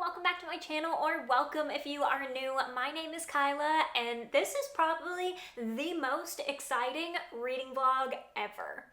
welcome back to my channel, or welcome if you are new. My name is Kyla, and this is probably the most exciting reading vlog ever.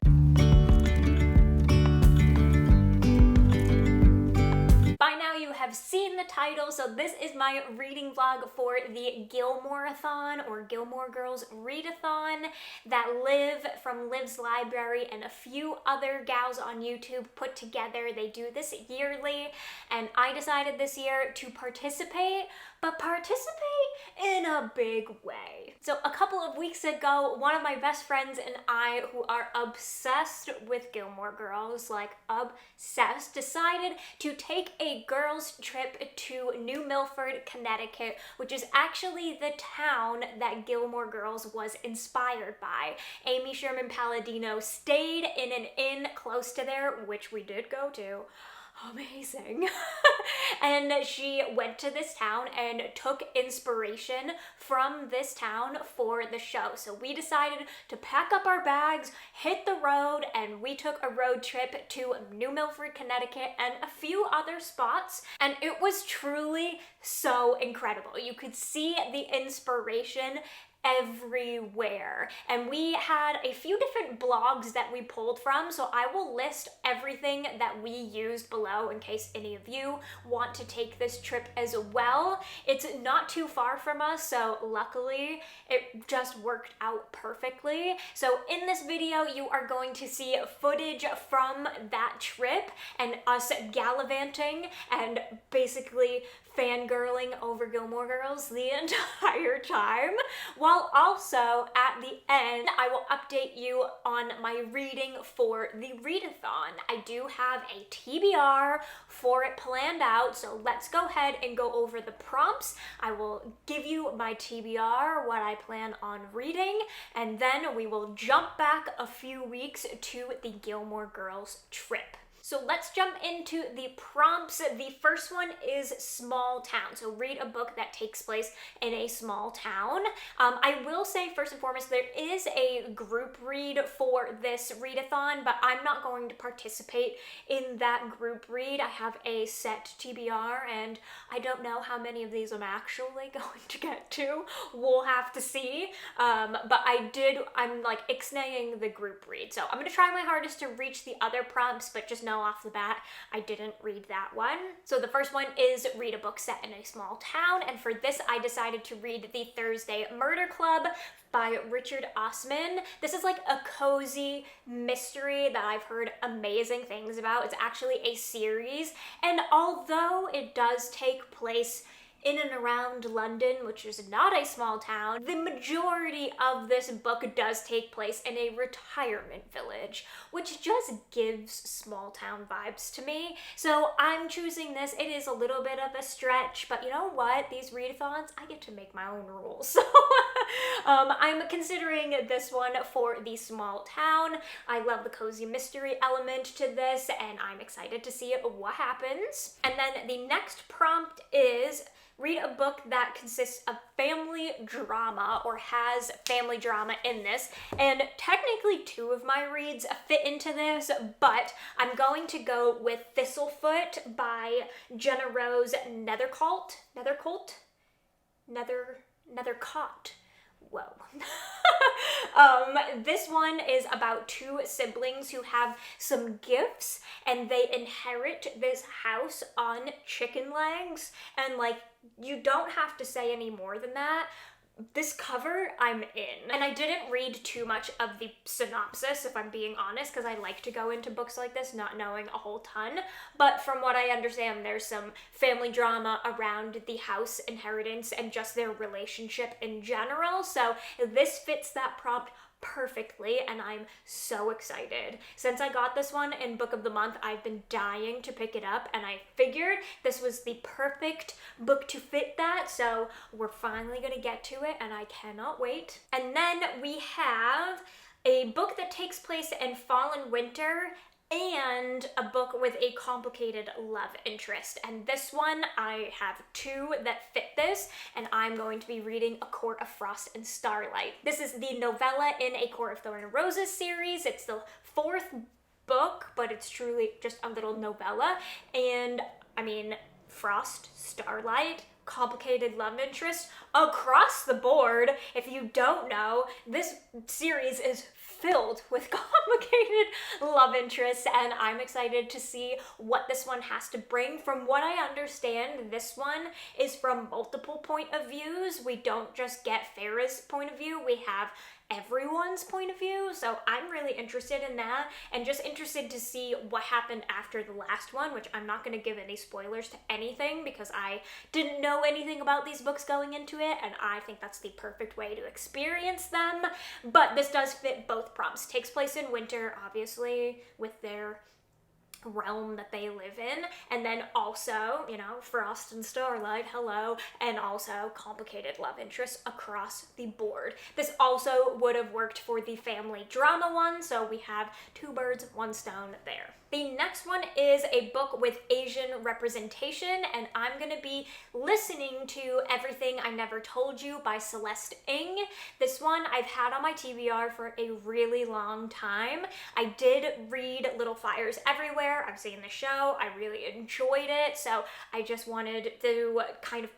By now you have seen the title, so this is my reading vlog for the Gilmoreathon, or Gilmore Girls readathon, that Liv from Liv's Library and a few other gals on YouTube put together. They do this yearly, and I decided this year to participate, but participate in a big way. So a couple of weeks ago, one of my best friends and I, who are obsessed with Gilmore Girls, like obsessed, decided to take a girls trip to New Milford, Connecticut, which is actually the town that Gilmore Girls was inspired by. Amy Sherman Palladino stayed in an inn close to there, which we did go to. Amazing. And she went to this town and took inspiration from this town for the show. So we decided to pack up our bags, hit the road, and we took a road trip to New Milford, Connecticut, and a few other spots. And it was truly so incredible. You could see the inspiration everywhere, and we had a few different blogs that we pulled from, so I will list everything that we used below in case any of you want to take this trip as well. It's not too far from us, so luckily it just worked out perfectly. So in this video you are going to see footage from that trip and us gallivanting and basically fangirling over Gilmore Girls the entire time, while also at the end I will update you on my reading for the readathon. I do have a TBR for it planned out, so let's go ahead and go over the prompts. I will give you my TBR, what I plan on reading, and then we will jump back a few weeks to the Gilmore Girls trip. So let's jump into the prompts. The first one is small town. So read a book that takes place in a small town. I will say first and foremost, there is a group read for this readathon, but I'm not going to participate in that group read. I have a set TBR, and I don't know how many of these I'm actually going to get to. We'll have to see. But I'm like ixnaying the group read. So I'm gonna try my hardest to reach the other prompts, but just know off the bat, I didn't read that one. So the first one is read a book set in a small town, and for this I decided to read The Thursday Murder Club by Richard Osman. This is like a cozy mystery that I've heard amazing things about. It's actually a series, and although it does take place in and around London, which is not a small town, the majority of this book does take place in a retirement village, which just gives small town vibes to me. So I'm choosing this. It is a little bit of a stretch, but you know what? These readathons, I get to make my own rules. So I'm considering this one for the small town. I love the cozy mystery element to this, and I'm excited to see what happens. And then the next prompt is read a book that consists of family drama or has family drama in this. And technically two of my reads fit into this, but I'm going to go with Thistlefoot by Jenna Rose Nethercott. Whoa. This one is about two siblings who have some gifts, and they inherit this house on chicken legs, and like, you don't have to say any more than that. This cover, I'm in. And I didn't read too much of the synopsis, if I'm being honest, because I like to go into books like this not knowing a whole ton. But from what I understand, there's some family drama around the house inheritance and just their relationship in general. So this fits that prompt perfectly, and I'm so excited. Since I got this one in Book of the Month, I've been dying to pick it up, and I figured this was the perfect book to fit that, so we're finally gonna get to it, and I cannot wait. And then we have a book that takes place in fall and winter, and a book with a complicated love interest. And this one, I have two that fit this, and I'm going to be reading A Court of Frost and Starlight. This is the novella in A Court of Thorn and Roses series. It's the fourth book, but it's truly just a little novella. And I mean, Frost, Starlight, complicated love interest across the board. If you don't know, this series is filled with complicated love interests, and I'm excited to see what this one has to bring. From what I understand, this one is from multiple point of views. We don't just get Farrah's point of view, we have everyone's point of view, so I'm really interested in that, and just interested to see what happened after the last one, which I'm not going to give any spoilers to anything because I didn't know anything about these books going into it, and I think that's the perfect way to experience them. But this does fit both prompts. Takes place in winter, obviously, with their realm that they live in, and then also, you know, Frost and Starlight, hello, and also complicated love interests across the board. This also would have worked for the family drama one, so we have two birds, one stone there. The next one is a book with Asian representation, and I'm gonna be listening to Everything I Never Told You by Celeste Ng. This one I've had on my TBR for a really long time. I did read Little Fires Everywhere. I've seen the show. I really enjoyed it, so I just wanted to kind of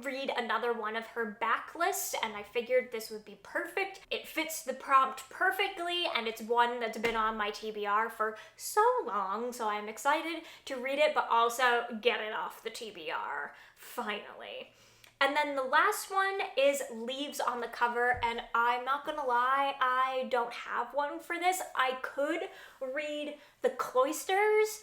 read another one of her backlist, and I figured this would be perfect. It fits the prompt perfectly, and it's one that's been on my TBR for so long, so I'm excited to read it, but also get it off the TBR, finally. And then the last one is Leaves on the Cover, and I'm not gonna lie, I don't have one for this. I could read The Cloisters,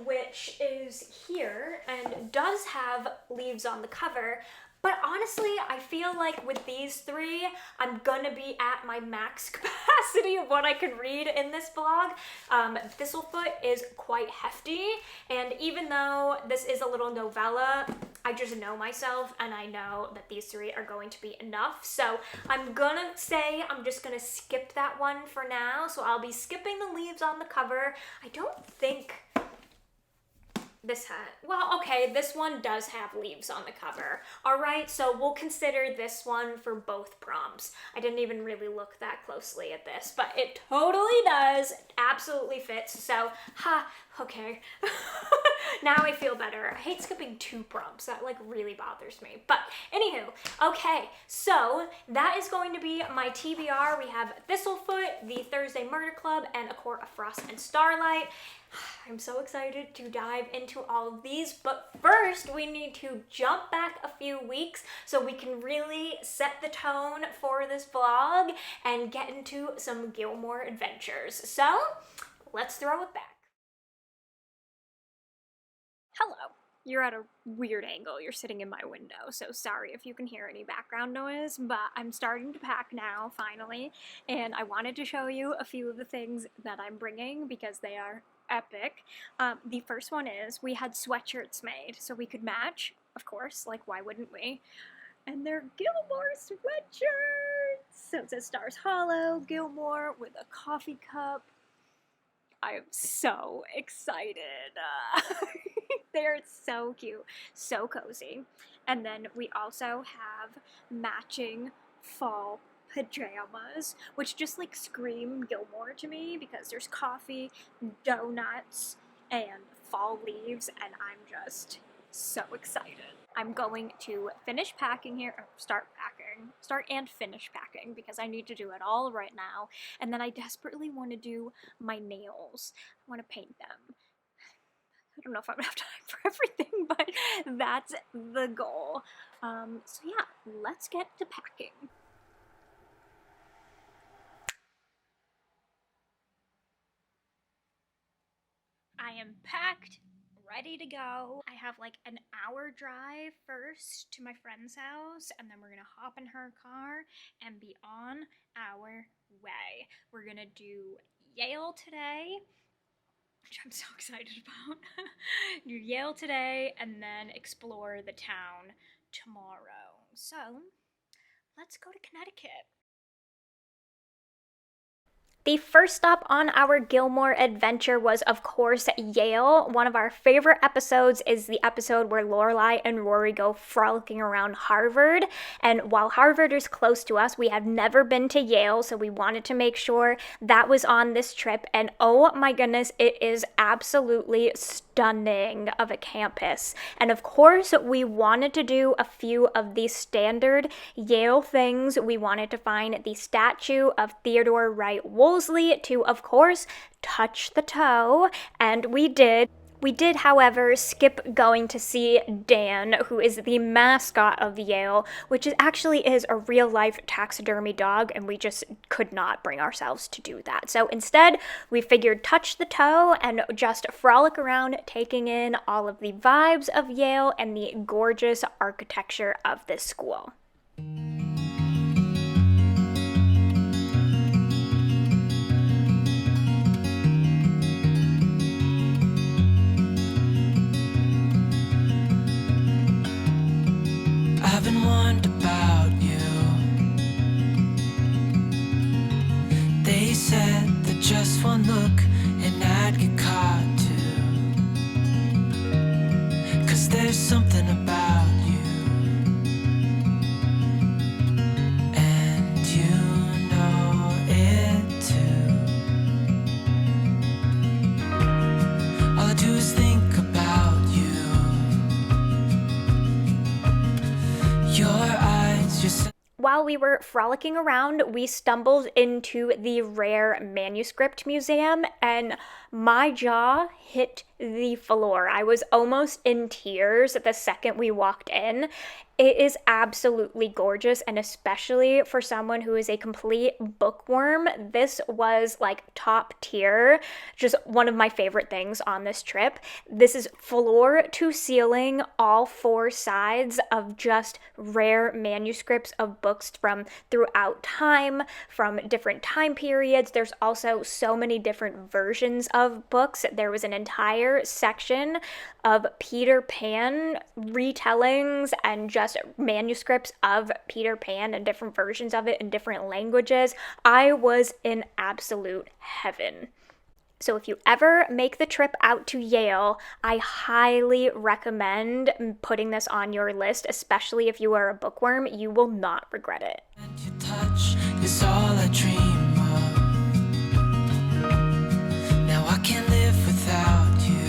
which is here and does have leaves on the cover, but honestly, I feel like with these three, I'm gonna be at my max capacity of what I can read in this blog. Thistlefoot is quite hefty, and even though this is a little novella, I just know myself, and I know that these three are going to be enough, so I'm gonna say I'm just gonna skip that one for now, so I'll be skipping the leaves on the cover. I don't think this had, well, okay, this one does have leaves on the cover. All right, so we'll consider this one for both prompts. I didn't even really look that closely at this, but it totally does, absolutely fits, so, okay. Now I feel better. I hate skipping two prompts, that like really bothers me. But anywho, okay, so that is going to be my TBR. We have Thistlefoot, The Thursday Murder Club, and A Court of Frost and Starlight. I'm so excited to dive into all of these, but first we need to jump back a few weeks so we can really set the tone for this vlog and get into some Gilmore adventures. So let's throw it back. Hello. You're at a weird angle. You're sitting in my window, so sorry if you can hear any background noise, but I'm starting to pack now, finally, and I wanted to show you a few of the things that I'm bringing because they are epic. The first one is we had sweatshirts made, so we could match, of course, like why wouldn't we? And they're Gilmore sweatshirts! So it says Stars Hollow, Gilmore, with a coffee cup. I am so excited. They're so cute, so cozy. And then we also have matching fall pajamas, which just like scream Gilmore to me because there's coffee, donuts, and fall leaves, and I'm just so excited. I'm going to finish packing here, or start and finish packing because I need to do it all right now, and then I desperately want to do my nails. I want to paint them. I don't know if I'm gonna have time for everything, but that's the goal. So yeah, let's get to packing. I am packed, ready to go. I have like an hour drive first to my friend's house, and then we're gonna hop in her car and be on our way. We're gonna do Yale today, which I'm so excited about. Do Yale today and then explore the town tomorrow. So let's go to Connecticut. The first stop on our Gilmore adventure was, of course, Yale. One of our favorite episodes is the episode where Lorelai and Rory go frolicking around Harvard. And while Harvard is close to us, we have never been to Yale, so we wanted to make sure that was on this trip. And oh my goodness, it is absolutely stunning of a campus. And of course, we wanted to do a few of the standard Yale things. We wanted to find the statue of Theodore Wright Wolseley to, of course, touch the toe, and we did. We did, however, skip going to see Dan, who is the mascot of Yale, which actually is a real-life taxidermy dog, and we just could not bring ourselves to do that. So instead, we figured touch the toe and just frolic around, taking in all of the vibes of Yale and the gorgeous architecture of this school. I've been wondering about you. They said that just one look and I'd get caught too. 'Cause there's something about you, and you know it too. All I do is think about you. Your eyes just... While we were frolicking around, we stumbled into the Rare Manuscript Museum, and my jaw hit the floor. I was almost in tears the second we walked in. It is absolutely gorgeous, and especially for someone who is a complete bookworm, this was like top tier. Just one of my favorite things on this trip. This is floor to ceiling, all four sides of just rare manuscripts of books from throughout time, from different time periods. There's also so many different versions of books. There was an entire section of Peter Pan retellings and just manuscripts of Peter Pan and different versions of it in different languages. I was in absolute heaven. So if you ever make the trip out to Yale, I highly recommend putting this on your list, especially if you are a bookworm. You will not regret it. And your touch is all I dream of. Now I can't live without you.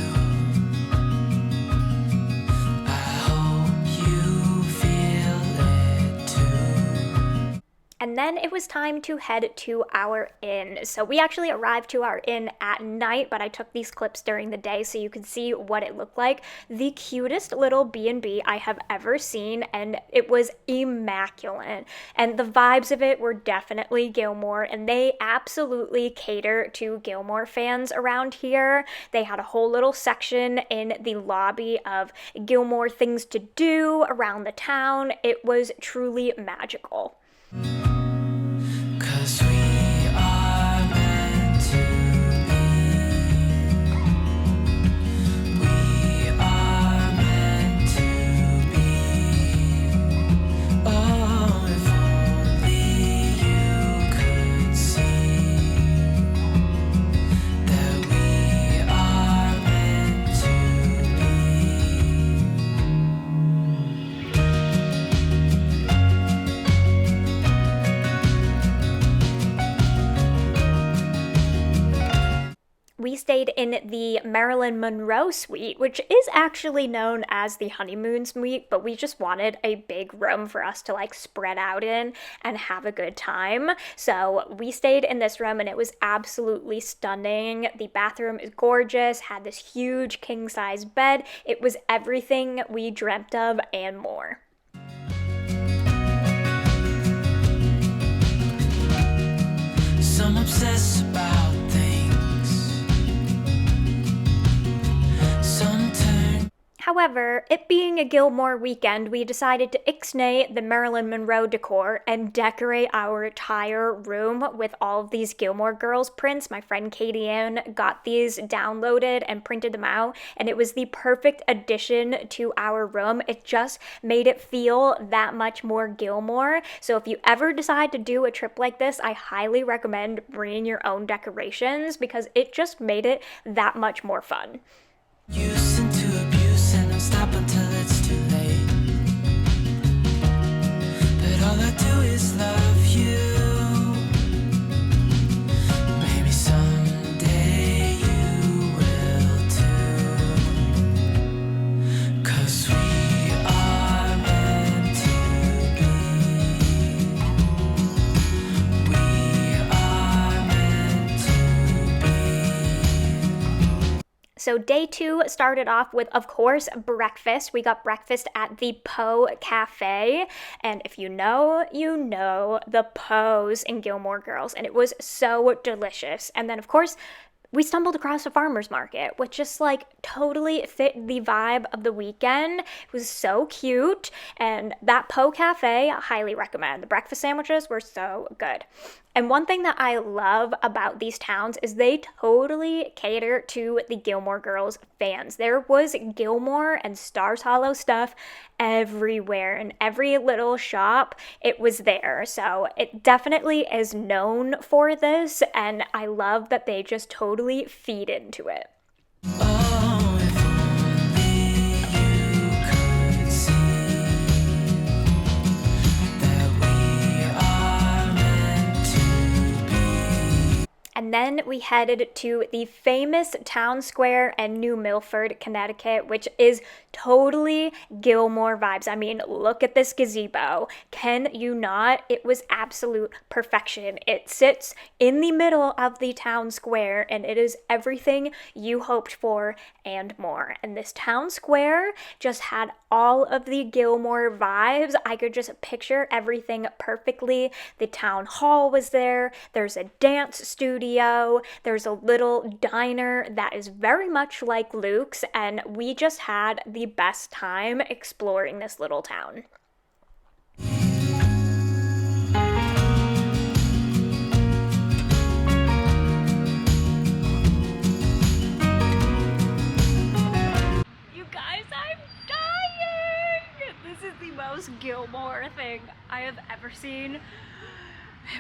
And then it was time to head to our inn. So we actually arrived to our inn at night, but I took these clips during the day so you could see what it looked like. The cutest little B&B I have ever seen, and it was immaculate. And the vibes of it were definitely Gilmore, and they absolutely cater to Gilmore fans around here. They had a whole little section in the lobby of Gilmore things to do around the town. It was truly magical. 'Cause we are meant to be. We are meant to be. Oh, if only you could see that we are meant to be. We stayed in the Marilyn Monroe suite, which is actually known as the honeymoon suite, but we just wanted a big room for us to like spread out in and have a good time. So we stayed in this room and it was absolutely stunning. The bathroom is gorgeous, had this huge king-size bed. It was everything we dreamt of and more. Some obsess about things. Some turn. However, it being a Gilmore weekend, we decided to ixnay the Marilyn Monroe decor and decorate our entire room with all of these Gilmore Girls prints. My friend Katie Ann got these downloaded and printed them out, and it was the perfect addition to our room. It just made it feel that much more Gilmore. So if you ever decide to do a trip like this, I highly recommend bringing your own decorations because it just made it that much more fun. Used into abuse and I'll stop until it's too late. But all I do is love you. Maybe someday you will too. 'Cause we are meant to be. We are meant to be. So day 2 started off with, of course, breakfast. We got breakfast at the Po Cafe, and if you know the Po's in Gilmore Girls, and it was so delicious. And then, of course, we stumbled across a farmer's market, which just like totally fit the vibe of the weekend. It was so cute, and that Po Cafe, I highly recommend. The breakfast sandwiches were so good. And one thing that I love about these towns is they totally cater to the Gilmore Girls fans. There was Gilmore and Stars Hollow stuff everywhere. In every little shop, it was there. So it definitely is known for this, and I love that they just totally feed into it. Oh, if only you could see that we are meant to be. And then we headed to the famous town square in New Milford, Connecticut, which is totally Gilmore vibes. I mean, look at this gazebo. Can you not? It was absolute perfection. It sits in the middle of the town square, and it is everything you hoped for and more. And this town square just had all of the Gilmore vibes. I could just picture everything perfectly. The town hall was there. There's a dance studio. There's a little diner that is very much like Luke's, and we just had the best time exploring this little town. You guys, I'm dying! This is the most Gilmore thing I have ever seen in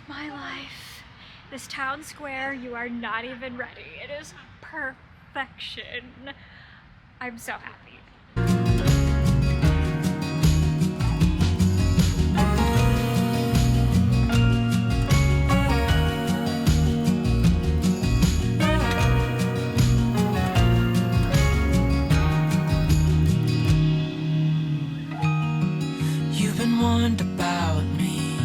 my life. This town square, you are not even ready. It is perfection. I'm so happy. You've been warned about me.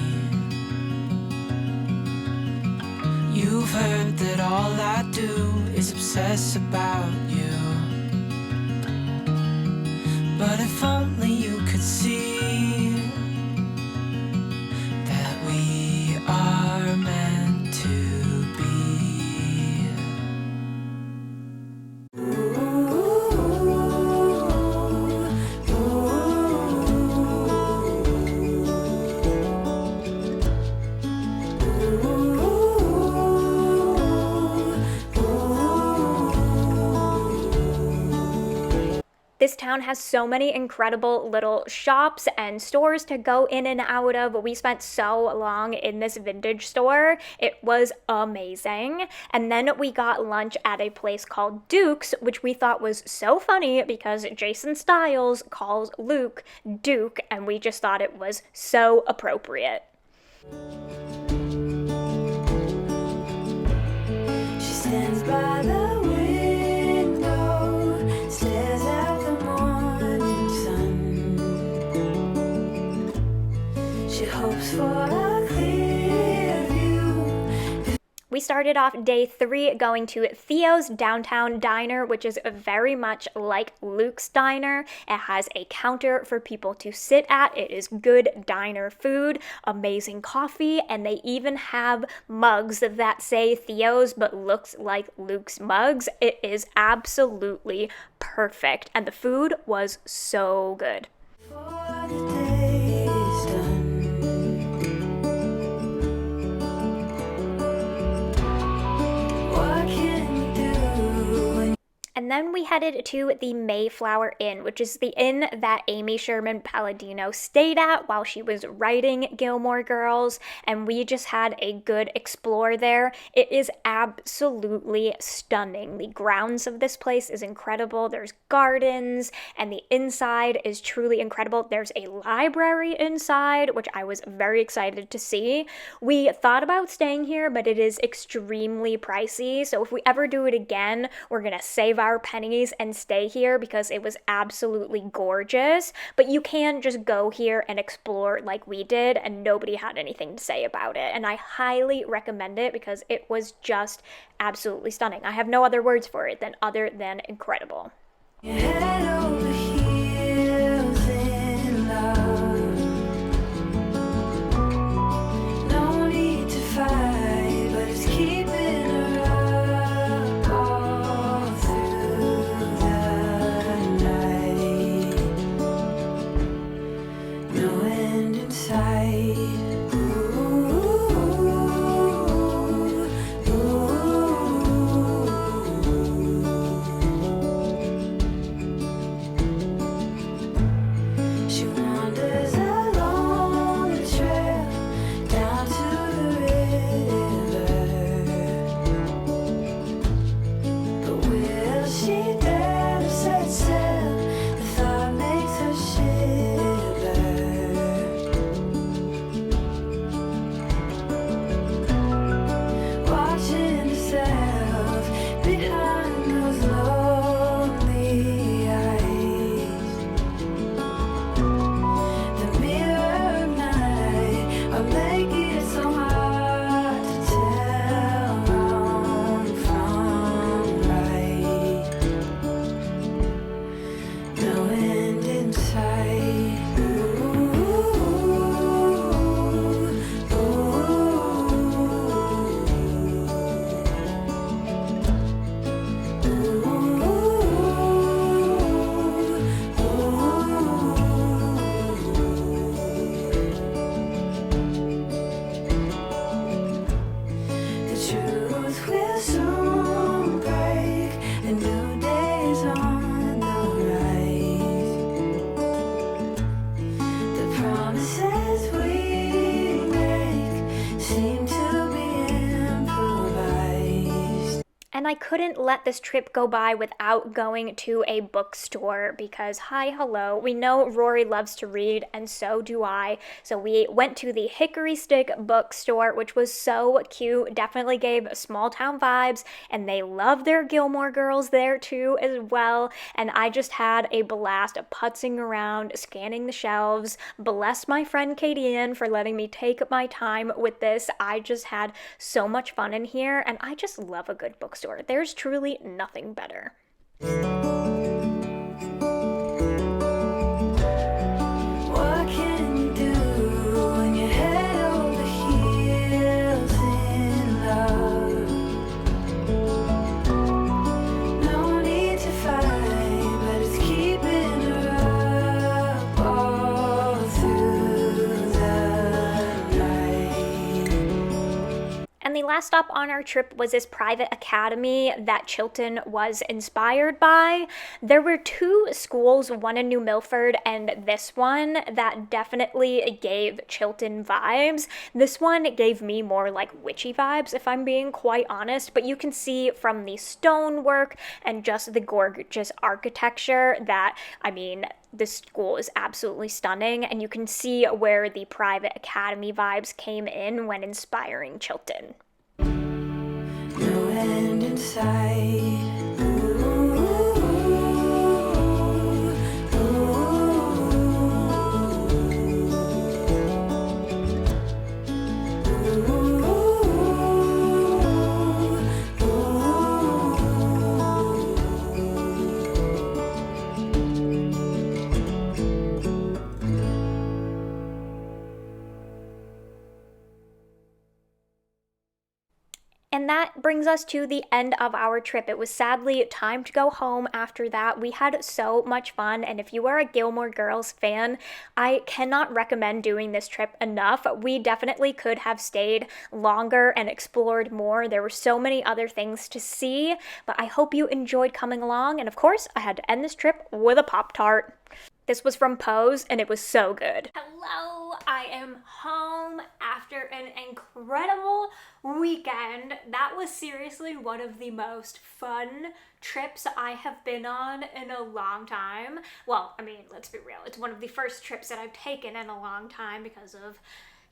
You've heard that all I do is obsess about you. But if only you could see that we are meant to be. This town has so many incredible little shops and stores to go in and out of. We spent so long in this vintage store. It was amazing. And then we got lunch at a place called Duke's, which we thought was so funny because Jason Stiles calls Luke Duke, and we just thought it was so appropriate. She stands by the window, stares at the morning sun. She hopes for a clear view. We started off day 3 going to Theo's Downtown Diner, which is very much like Luke's Diner. It has a counter for people to sit at. It is good diner food, amazing coffee, and they even have mugs that say Theo's but looks like Luke's mugs. It is absolutely perfect. perfect, and the food was so good. For the day is done. What can you do when And then we headed to the Mayflower Inn, which is the inn that Amy Sherman Palladino stayed at while she was writing Gilmore Girls, and we just had a good explore there. It is absolutely stunning. The grounds of this place is incredible. There's gardens, and the inside is truly incredible. There's a library inside, which I was very excited to see. We thought about staying here, but it is extremely pricey, so if we ever do it again, we're gonna save our pennies and stay here because it was absolutely gorgeous. But you can just go here and explore like we did, and nobody had anything to say about it, and I highly recommend it because it was just absolutely stunning. I have no other words for it other than incredible. you head over heels in love? No need to fight, but it's keeping her up all through the night. No end in sight. She wanders along the trail down to the river. But will she dare to set sail? The thought makes her shiver. Watching herself behind those lonely eyes. The mirror of night are making it so hard to tell wrong from right. No end in sight. The truth will soon break. A new day is on the rise. The promises we make seem to be improvised. And I couldn't let this trip go by without going to a bookstore because, hi, hello, we know Rory loves to read, and so do I. So we went to the Hickory Stick bookstore, which was so cute, definitely gave small town vibes, and they love their Gilmore Girls there too as well. And I just had a blast of putzing around, scanning the shelves. Bless my friend Katie Ann for letting me take my time with this. I just had so much fun in here, and I just love a good bookstore. There's truly nothing better. What can you do when you head over heels in love? No need to fight, but it's keeping her up all through the night. And the last stop on our trip was this private academy that Chilton was inspired by. There were two schools, one in New Milford and this one, that definitely gave Chilton vibes. This one gave me more like witchy vibes, if I'm being quite honest, but you can see from the stonework and just the gorgeous architecture that, I mean, this school is absolutely stunning, and you can see where the private academy vibes came in when inspiring Chilton. No end in sight. And And that brings us to the end of our trip. It was sadly time to go home after that. We had so much fun, and if you are a Gilmore Girls fan, I cannot recommend doing this trip enough. We definitely could have stayed longer and explored more. There were so many other things to see, but I hope you enjoyed coming along, and of course, I had to end this trip with a Pop-Tart. This was from Pose, and it was so good. Hello, I am home after an incredible weekend. That was seriously one of the most fun trips I have been on in a long time. Well, I mean, let's be real. It's one of the first trips that I've taken in a long time because of,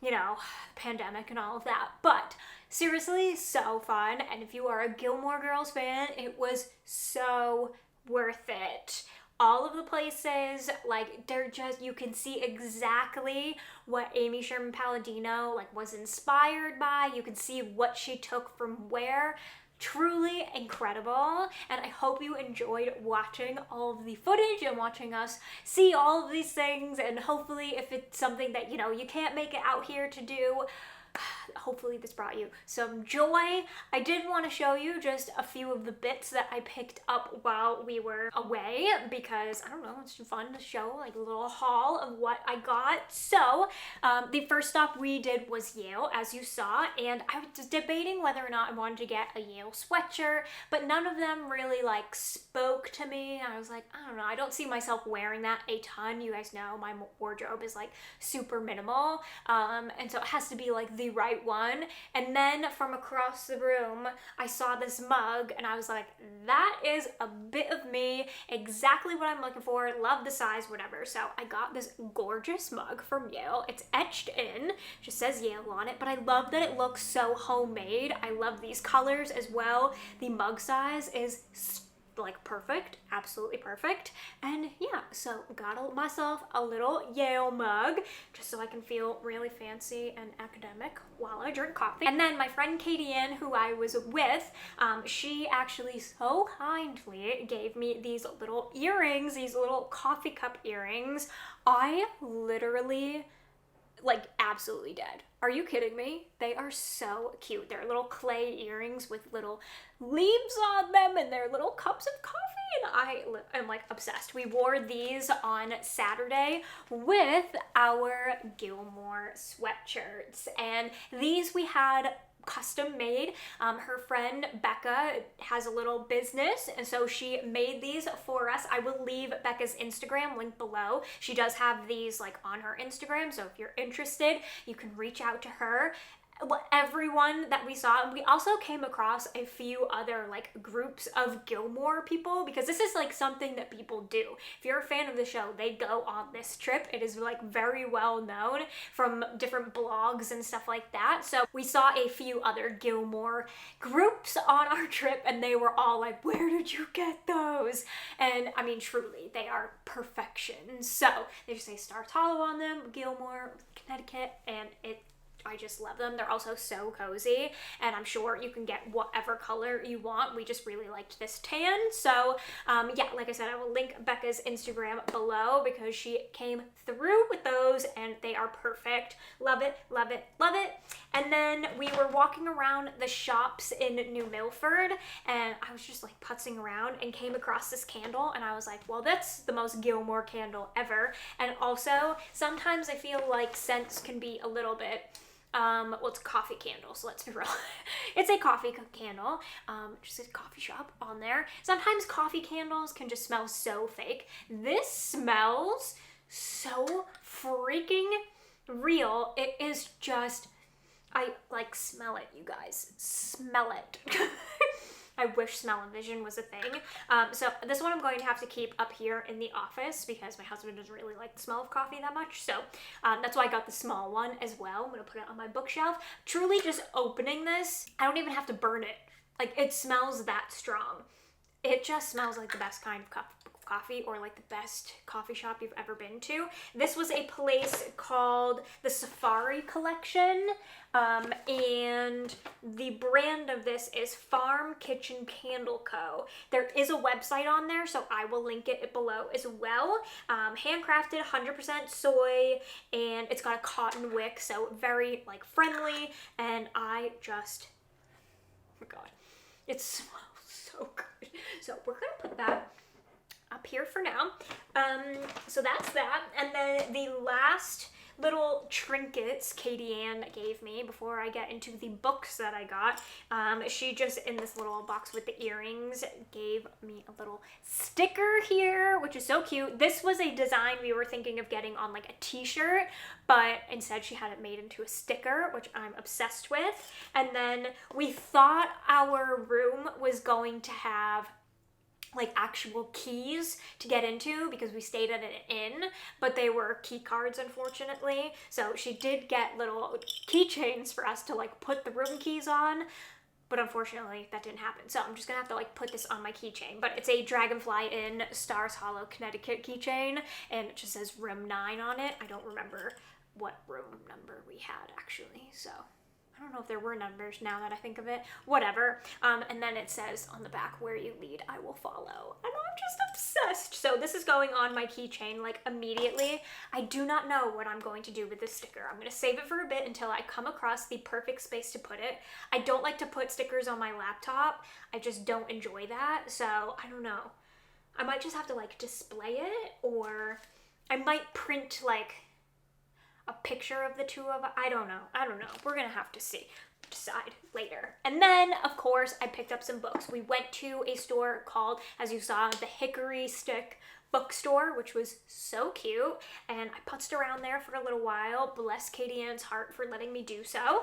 you know, pandemic and all of that. But seriously, so fun. And if you are a Gilmore Girls fan, it was so worth it. All of the places, like, they're just, you can see exactly what Amy Sherman Palladino, like, was inspired by. You can see what she took from where. Truly incredible, and I hope you enjoyed watching all of the footage and watching us see all of these things, and hopefully if it's something that, you know, you can't make it out here to do, hopefully this brought you some joy. I did want to show you just a few of the bits that I picked up while we were away because, I don't know, it's fun to show like a little haul of what I got. So the first stop we did was Yale, as you saw, and I was debating whether or not I wanted to get a Yale sweatshirt, but none of them really like spoke to me. I was like, I don't know, I don't see myself wearing that a ton. You guys know my wardrobe is like super minimal, and so it has to be like the right one. And then from across the room I saw this mug and I was like, that is a bit of me, exactly what I'm looking for, love the size, whatever. So I got this gorgeous mug from Yale. It's etched in, just says Yale on it, but I love that it looks so homemade. I love these colors as well. The mug size is like perfect, absolutely perfect. And yeah, so got myself a little Yale mug just so I can feel really fancy and academic while I drink coffee. And then my friend Katie Ann, who I was with, she actually so kindly gave me these little earrings, these little coffee cup earrings. I literally like absolutely dead. Are you kidding me? They are so cute. They're little clay earrings with little leaves on them and they're little cups of coffee, and I am like obsessed. We wore these on Saturday with our Gilmore sweatshirts, and these we had custom made. Her friend Becca has a little business, and so she made these for us. I will leave Becca's Instagram link below. She does have these like on her Instagram, so if you're interested, you can reach out to her. Everyone that we saw, and we also came across a few other like groups of Gilmore people, because this is like something that people do. If you're a fan of the show, they go on this trip. It is like very well known from different blogs and stuff like that. So we saw a few other Gilmore groups on our trip, and they were all like, where did you get those? And I mean, truly, they are perfection. So they just say Stars Hollow on them, Gilmore, Connecticut, and I just love them. They're also so cozy, and I'm sure you can get whatever color you want. We just really liked this tan. So yeah, like I said, I will link Becca's Instagram below because she came through with those and they are perfect. Love it, love it, love it. And then we were walking around the shops in New Milford, and I was just like putzing around and came across this candle, and I was like, well, that's the most Gilmore candle ever. And also, sometimes I feel like scents can be a little bit well, it's a coffee candle, so let's be real. It's a coffee candle, just a coffee shop on there. Sometimes coffee candles can just smell so fake. This smells so freaking real. It is just, I like smell it, you guys. Smell it. I wish smell-o-vision was a thing. So this one I'm going to have to keep up here in the office because my husband doesn't really like the smell of coffee that much. So that's why I got the small one as well. I'm going to put it on my bookshelf. Truly, just opening this, I don't even have to burn it. Like, it smells that strong. It just smells like the best kind of coffee, or like the best coffee shop you've ever been to. This was a place called the Safari Collection, and the brand of this is Farm Kitchen Candle Co. There is a website on there, so I will link it below as well. Handcrafted, 100% soy, and it's got a cotton wick, so very like friendly, and I just my god. It smells so good. So we're gonna put that up here for now. So that's that. And then the last little trinkets Katie Ann gave me before I get into the books that I got. She just, in this little box with the earrings, gave me a little sticker here, which is so cute. This was a design we were thinking of getting on like a t-shirt, but instead she had it made into a sticker, which I'm obsessed with. And then we thought our room was going to have like actual keys to get into because we stayed at an inn, but they were key cards, unfortunately. So she did get little keychains for us to like put the room keys on, but unfortunately that didn't happen. So I'm just gonna have to like put this on my keychain. But it's a Dragonfly Inn, Stars Hollow, Connecticut keychain, and it just says room 9 on it. I don't remember what room number we had actually, so I don't know if there were numbers now that I think of it. Whatever. And then it says on the back, where you lead, I will follow. And I'm just obsessed. So this is going on my keychain like immediately. I do not know what I'm going to do with this sticker. I'm going to save it for a bit until I come across the perfect space to put it. I don't like to put stickers on my laptop. I just don't enjoy that. So I don't know. I might just have to like display it, or I might print like a picture of the two of us. I don't know. We're gonna have to decide later. And then, of course, I picked up some books. We went to a store called, as you saw, the Hickory Stick Bookstore, which was so cute, and I putzed around there for a little while. Bless Katie Ann's heart for letting me do so.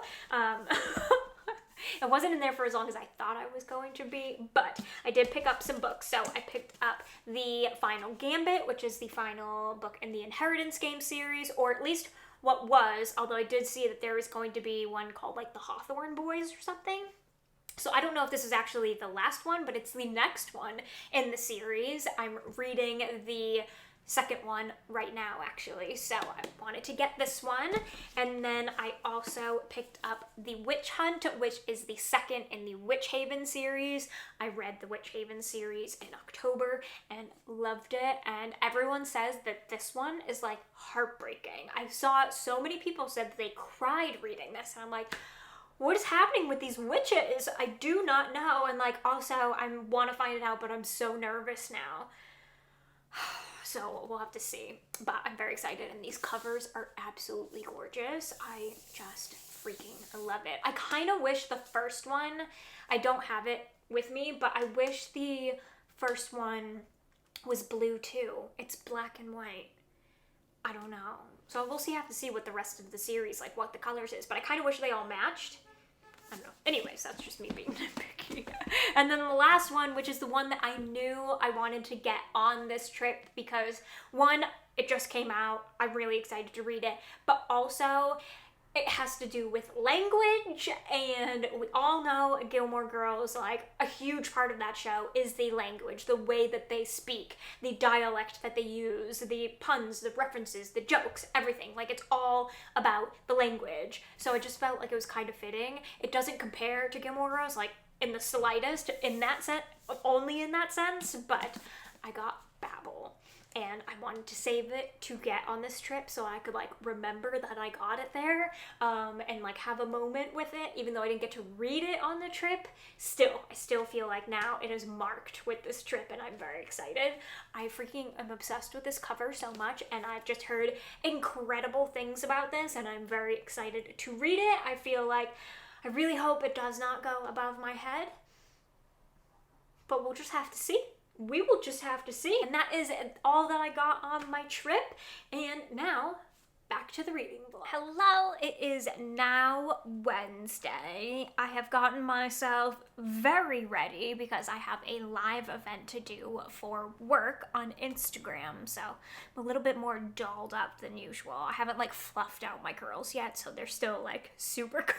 It wasn't in there for as long as I thought I was going to be, but I did pick up some books. So I picked up The Final Gambit, which is the final book in the Inheritance game series, or at least what was, although I did see that there is going to be one called like the Hawthorne Boys or something. So I don't know if this is actually the last one, but it's the next one in the series. I'm reading the second one right now, actually, so I wanted to get this one. And then I also picked up The Witch Hunt, which is the second in the Witch Haven series. I read the Witch Haven series in October and loved it, and everyone says that this one is like heartbreaking. I saw so many people said that they cried reading this, and I'm like, what is happening with these witches? I do not know. And like, also I want to find it out, but I'm so nervous now. So we'll have to see, but I'm very excited, and these covers are absolutely gorgeous. I just freaking love it. I kind of wish the first one, I don't have it with me, but I wish the first one was blue too. It's black and white. I don't know. So we'll have to see what the rest of the series, like what the colors is, but I kind of wish they all matched. I don't know. Anyways, that's just me being nitpicky. And then the last one, which is the one that I knew I wanted to get on this trip because, one, it just came out. I'm really excited to read it. But also, it has to do with language, and we all know Gilmore Girls, like a huge part of that show is the language, the way that they speak, the dialect that they use, the puns, the references, the jokes, everything. Like, it's all about the language. So it just felt like it was kind of fitting. It doesn't compare to Gilmore Girls, like in the slightest, in that sense, only in that sense, but I got Babel. And I wanted to save it to get on this trip so I could like remember that I got it there, and like have a moment with it, even though I didn't get to read it on the trip. I still feel like now it is marked with this trip, and I'm very excited. I freaking am obsessed with this cover so much, and I've just heard incredible things about this, and I'm very excited to read it. I feel like I really hope it does not go above my head, but we'll just have to see. We will just have to see. And that is all that I got on my trip. And now, back to the reading vlog. Hello, it is now Wednesday. I have gotten myself very ready because I have a live event to do for work on Instagram. So I'm a little bit more dolled up than usual. I haven't like fluffed out my curls yet, so they're still like super curled.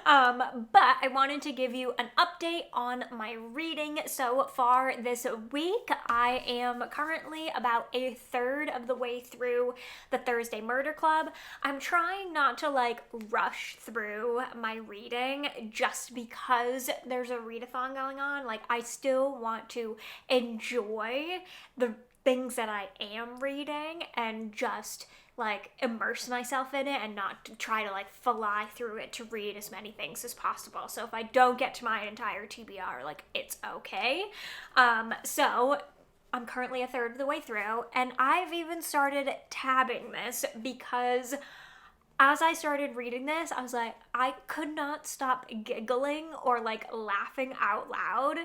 But I wanted to give you an update on my reading so far this week. I am currently about a third of the way through the Thursday Murder Club. I'm trying not to like rush through my reading just because there's a readathon going on. Like, I still want to enjoy the things that I am reading and just like immerse myself in it and not to try to like fly through it to read as many things as possible. So if I don't get to my entire TBR, like it's okay. So I'm currently a third of the way through, and I've even started tabbing this because as I started reading this, I was like, I could not stop giggling or like laughing out loud.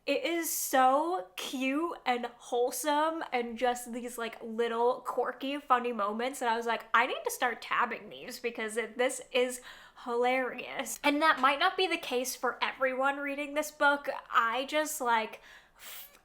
It is so cute and wholesome and just these like little quirky, funny moments that I was like, I need to start tabbing these because this is hilarious. And that might not be the case for everyone reading this book. I just like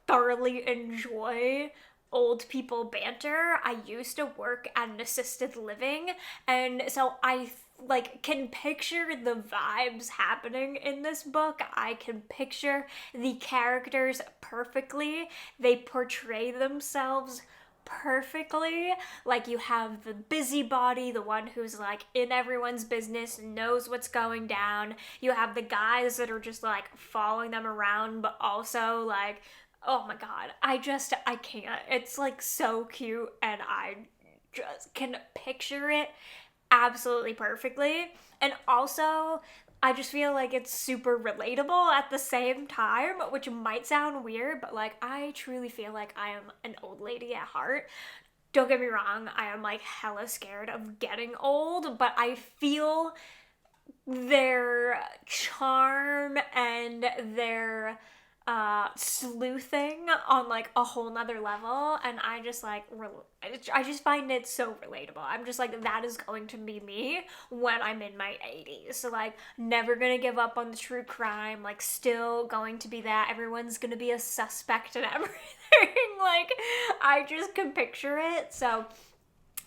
thoroughly enjoy old people banter. I used to work at an assisted living, and so I like can picture the vibes happening in this book. I can picture the characters perfectly. They portray themselves perfectly. Like you have the busybody, the one who's like in everyone's business, knows what's going down. You have the guys that are just like following them around, but also like, oh my god, I can't. It's like so cute, and I just can picture it absolutely perfectly. And also, I just feel like it's super relatable at the same time, which might sound weird, but like I truly feel like I am an old lady at heart. Don't get me wrong, I am like hella scared of getting old, but I feel their charm and their sleuthing on like a whole nother level, and I just like I just find it so relatable. I'm just like, that is going to be me when I'm in my 80s. So like, never gonna give up on the true crime, like still going to be that. Everyone's gonna be a suspect and everything. Like, I just can picture it. So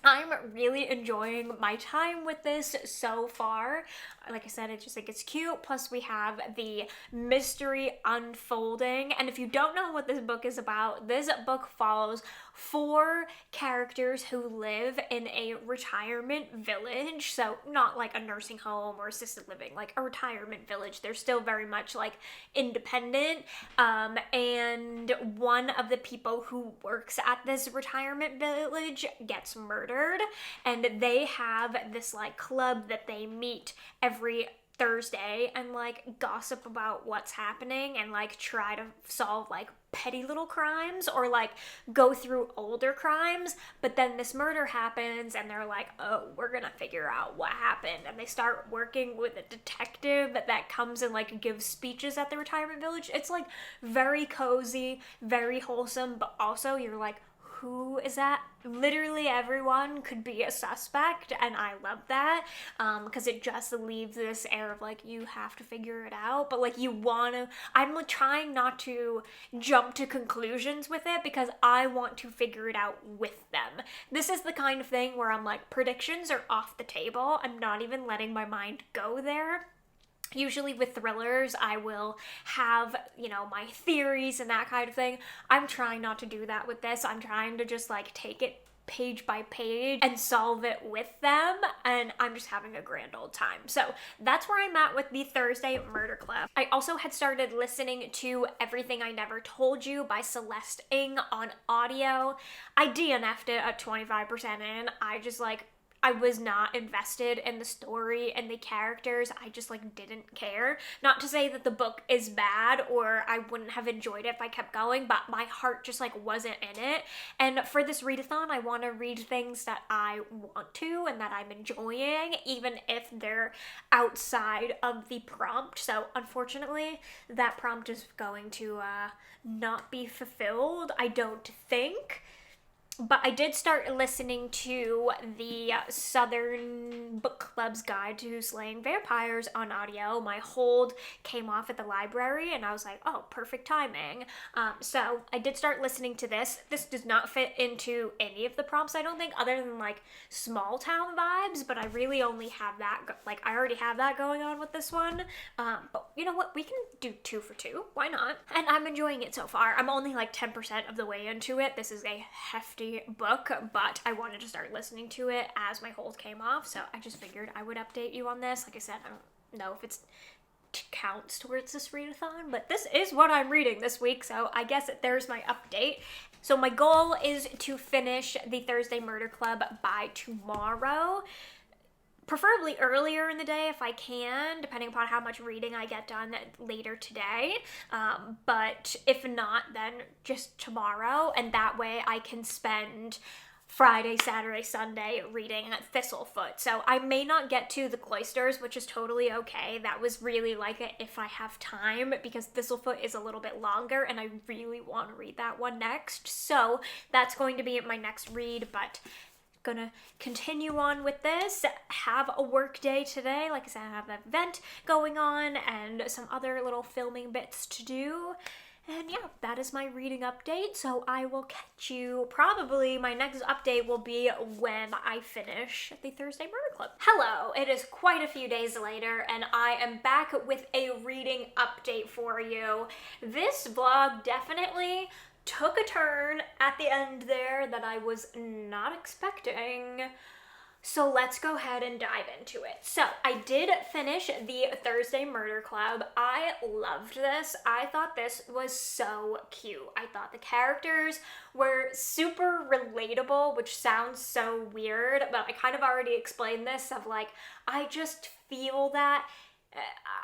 I'm really enjoying my time with this so far. Like I said, it's just like, it's cute. Plus we have the mystery unfolding. And if you don't know what this book is about, this book follows 4 characters who live in a retirement village. So not like a nursing home or assisted living, like a retirement village. They're still very much like independent. And one of the people who works at this retirement village gets murdered, and they have this like club that they meet every Thursday and like gossip about what's happening and like try to solve like petty little crimes or like go through older crimes. But then this murder happens and they're like, oh, we're gonna figure out what happened, and they start working with a detective that comes and like gives speeches at the retirement village. It's like very cozy, very wholesome, but also you're like, who is that? Literally everyone could be a suspect, and I love that because it just leaves this air of like, you have to figure it out, but like you want to. I'm like trying not to jump to conclusions with it because I want to figure it out with them. This is the kind of thing where I'm like, predictions are off the table. I'm not even letting my mind go there. Usually with thrillers, I will have, you know, my theories and that kind of thing. I'm trying not to do that with this. I'm trying to just like take it page by page and solve it with them, and I'm just having a grand old time. So that's where I'm at with the Thursday Murder Club. I also had started listening to Everything I Never Told You by Celeste Ng on audio. I DNF'd it at 25% in. I was not invested in the story and the characters. I just like didn't care. Not to say that the book is bad or I wouldn't have enjoyed it if I kept going, but my heart just like wasn't in it. And for this readathon, I want to read things that I want to and that I'm enjoying, even if they're outside of the prompt. So unfortunately, that prompt is going to not be fulfilled, I don't think. But I did start listening to the Southern Book Club's Guide to Slaying Vampires on audio. My hold came off at the library and I was like, oh, perfect timing. So I did start listening to this. This does not fit into any of the prompts, I don't think, other than like small town vibes, but I really only have that, like I already have that going on with this one. But you know what? We can do 2 for 2. Why not? And I'm enjoying it so far. I'm only like 10% of the way into it. This is a hefty book, but I wanted to start listening to it as my hold came off, so I just figured I would update you on this. Like I said, I don't know if it's counts towards this readathon, but this is what I'm reading this week, so I guess there's my update. So my goal is to finish the Thursday Murder Club by tomorrow, preferably earlier in the day if I can, depending upon how much reading I get done later today. But if not, then just tomorrow, and that way I can spend Friday, Saturday, Sunday reading Thistlefoot. So I may not get to the Cloisters, which is totally okay. That was really like it if I have time, because Thistlefoot is a little bit longer and I really want to read that one next. So that's going to be my next read, but gonna continue on with this. Have a work day today. Like I said, I have an event going on and some other little filming bits to do. And yeah, that is my reading update, so I will catch you, probably my next update will be when I finish the Thursday Murder Club. Hello, it is quite a few days later, and I am back with a reading update for you. This vlog definitely took a turn at the end there that I was not expecting. So let's go ahead and dive into it. So I did finish the Thursday Murder Club. I loved this. I thought this was so cute. I thought the characters were super relatable, which sounds so weird, but I kind of already explained this of like, I just feel that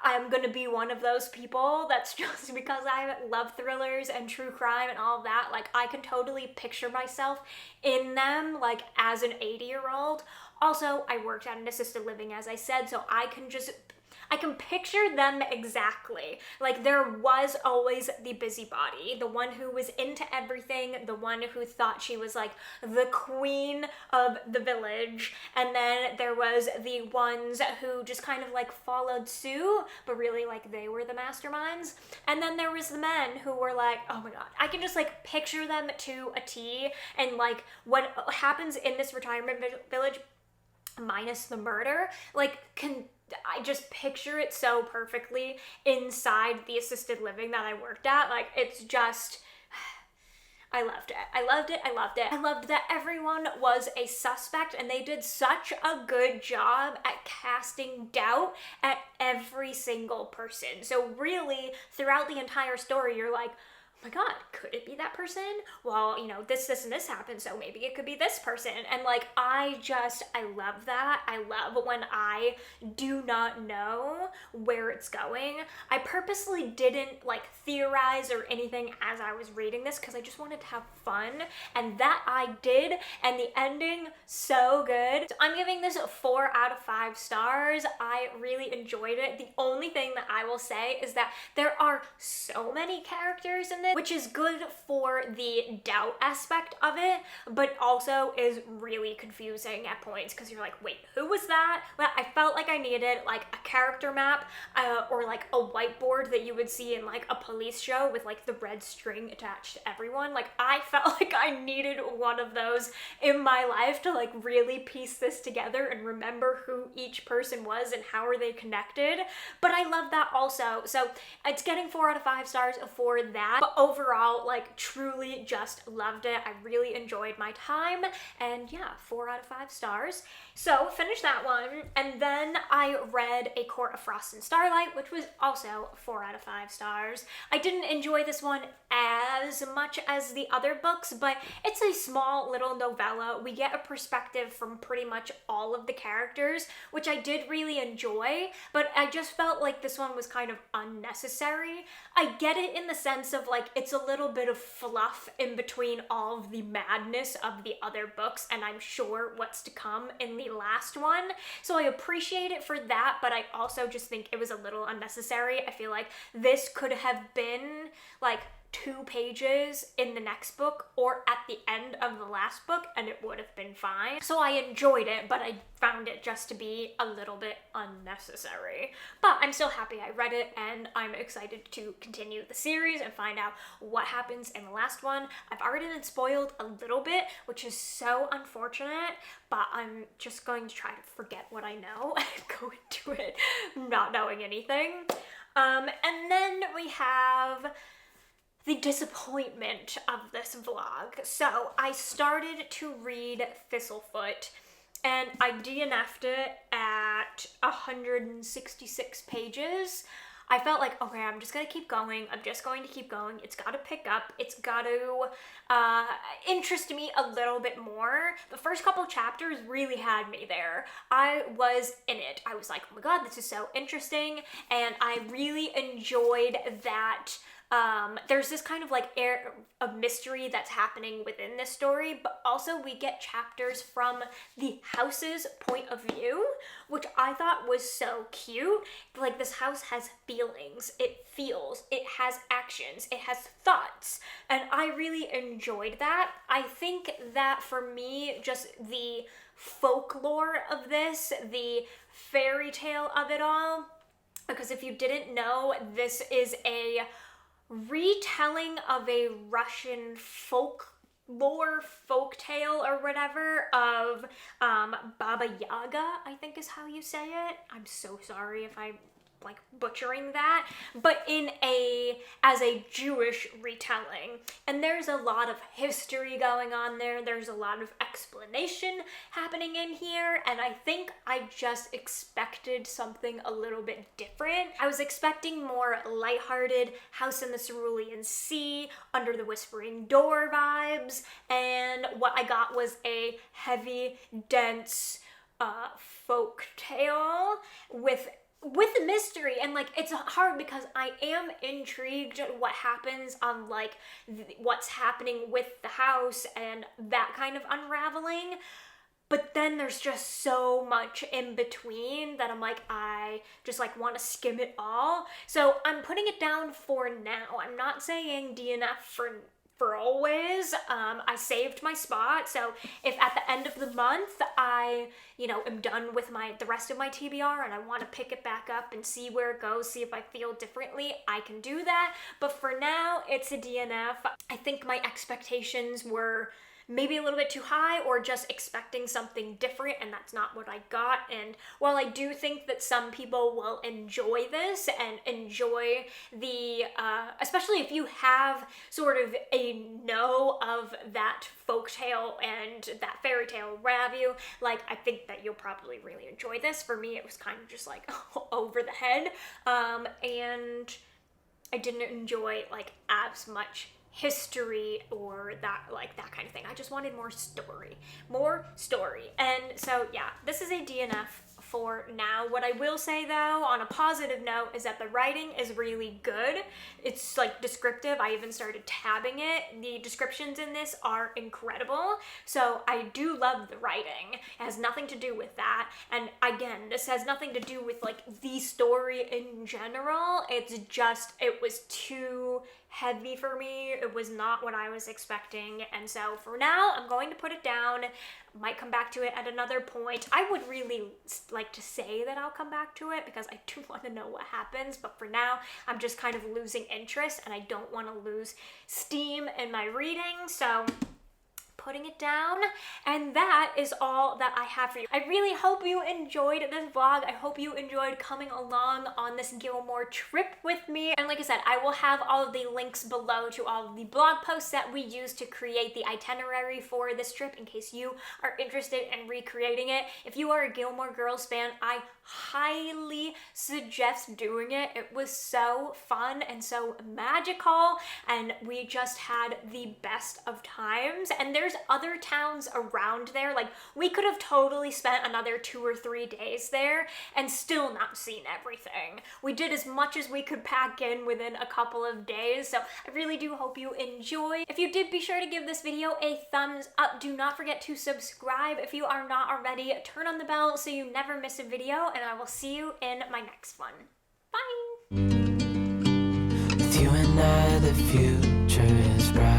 I'm gonna be one of those people that's just because I love thrillers and true crime and all of that. Like, I can totally picture myself in them, like, as an 80-year-old. Also, I worked at an assisted living, as I said, so I can picture them exactly. Like, there was always the busybody, the one who was into everything, the one who thought she was like the queen of the village, and then there was the ones who just kind of like followed suit, but really like they were the masterminds. And then there was the men who were like, oh my god, I can just like picture them to a T, and like what happens in this retirement village minus the murder, like, I just picture it so perfectly inside the assisted living that I worked at. Like, it's just, I loved it. I loved it. I loved it. I loved that everyone was a suspect, and they did such a good job at casting doubt at every single person. So really, throughout the entire story, you're like, oh my god, could it be that person? Well, you know, this and this happened, so maybe it could be this person. And like, I love that. I love when I do not know where it's going. I purposely didn't like theorize or anything as I was reading this, because I just wanted to have fun, and that I did, and the ending, so good. So I'm giving this 4 out of 5 stars. I really enjoyed it. The only thing that I will say is that there are so many characters in this, which is good for the doubt aspect of it, but also is really confusing at points, because you're like, wait, who was that? Well, I felt like I needed like a character map or like a whiteboard that you would see in like a police show with like the red string attached to everyone. Like, I felt like I needed one of those in my life to like really piece this together and remember who each person was and how are they connected. But I love that also. So it's getting 4 out of 5 stars for that. But overall, like, truly just loved it. I really enjoyed my time, and yeah, 4 out of 5 stars. So finished that one, and then I read A Court of Frost and Starlight, which was also 4 out of 5 stars. I didn't enjoy this one as much as the other books, but it's a small little novella. We get a perspective from pretty much all of the characters, which I did really enjoy, but I just felt like this one was kind of unnecessary. I get it in the sense of like, it's a little bit of fluff in between all of the madness of the other books, and I'm sure what's to come in the last one. So I appreciate it for that, but I also just think it was a little unnecessary. I feel like this could have been like 2 pages in the next book or at the end of the last book, and it would have been fine. So I enjoyed it, but I found it just to be a little bit unnecessary. But I'm still happy I read it, and I'm excited to continue the series and find out what happens in the last one. I've already been spoiled a little bit, which is so unfortunate, but I'm just going to try to forget what I know and go into it not knowing anything. And then we have the disappointment of this vlog. So I started to read Thistlefoot, and I DNF'd it at 166 pages. I felt like, okay, I'm just gonna keep going. I'm just going to keep going. It's gotta pick up. It's gotta interest me a little bit more. The first couple chapters really had me there. I was in it. I was like, oh my god, this is so interesting, and I really enjoyed that. There's this kind of like air of mystery that's happening within this story, but also we get chapters from the house's point of view, which I thought was so cute. Like, this house has feelings, it feels, it has actions, it has thoughts, and I really enjoyed that. I think that for me, just the folklore of this, the fairy tale of it all, because if you didn't know, this is a retelling of a Russian folklore folktale or whatever of Baba Yaga, I think is how you say it. I'm so sorry if I'm like butchering that, but as a Jewish retelling. And there's a lot of history going on there. There's a lot of explanation happening in here, and I think I just expected something a little bit different. I was expecting more lighthearted House in the Cerulean Sea, Under the Whispering Door vibes, and what I got was a heavy, dense folk tale with mystery. And like, it's hard because I am intrigued at what happens on like what's happening with the house and that kind of unraveling, but then there's just so much in between that I'm like, I just like want to skim it all. So I'm putting it down for now. I'm not saying DNF for always. I saved my spot, so if at the end of the month I, am done with the rest of my TBR and I want to pick it back up and see where it goes, see if I feel differently, I can do that. But for now, it's a DNF. I think my expectations were maybe a little bit too high, or just expecting something different, and that's not what I got. And while I do think that some people will enjoy this and enjoy the, especially if you have sort of a know of that folktale and that fairy tale, what have you, like, I think that you'll probably really enjoy this. For me, it was kind of just like over the head, and I didn't enjoy like as much history or that kind of thing. I just wanted more story. And so yeah, this is a DNF for now. What I will say though, on a positive note, is that the writing is really good. It's like descriptive. I even started tabbing it. The descriptions in this are incredible. So I do love the writing. It has nothing to do with that. And again, this has nothing to do with like the story in general. It's just, it was too heavy for me. It was not what I was expecting. And so for now, I'm going to put it down. Might come back to it at another point. I would really like to say that I'll come back to it because I do want to know what happens, but for now I'm just kind of losing interest and I don't want to lose steam in my reading, so putting it down. And that is all that I have for you. I really hope you enjoyed this vlog. I hope you enjoyed coming along on this Gilmore trip with me. And like I said, I will have all of the links below to all of the blog posts that we used to create the itinerary for this trip in case you are interested in recreating it. If you are a Gilmore Girls fan, I highly suggest doing it. It was so fun and so magical, and we just had the best of times. And there's other towns around there. Like, we could have totally spent another 2 or 3 days there and still not seen everything. We did as much as we could pack in within a couple of days, so I really do hope you enjoy. If you did, be sure to give this video a thumbs up. Do not forget to subscribe if you are not already. Turn on the bell so you never miss a video, and I will see you in my next one. Bye! With you and I, the future is bright.